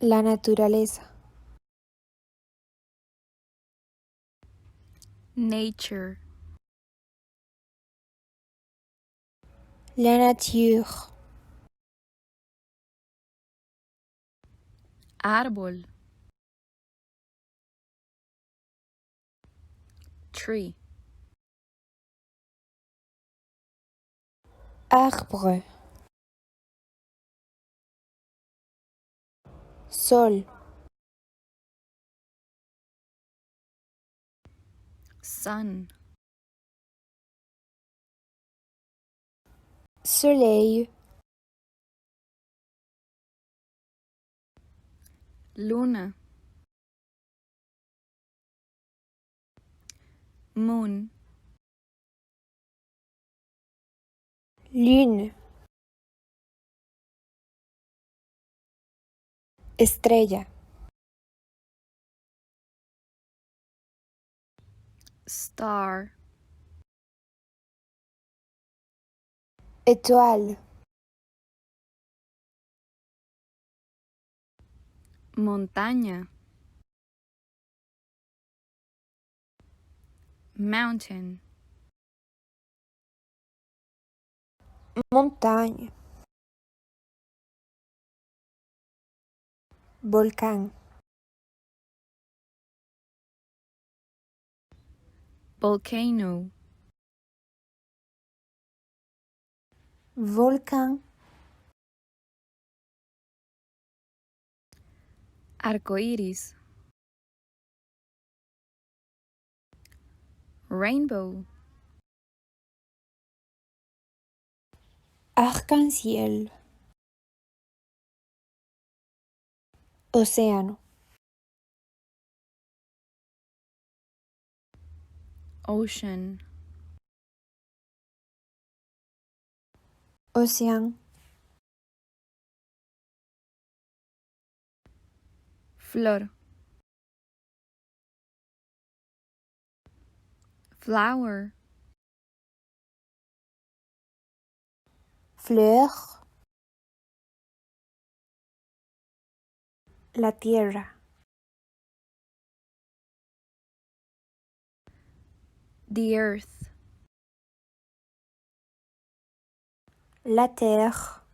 La naturaleza. Nature. La nature. Árbol. Tree. Arbre. Sol. Sun. Soleil. Luna. Moon. Lune. Estrella. Star. Étoile. Montaña. Mountain. Montagne. Volcán. Volcano. Volcán. Arcoíris. Rainbow. Arc-en-ciel. Océano. Ocean. Océan. Flor. Flower. Fleur. La tierra. The earth. La terre.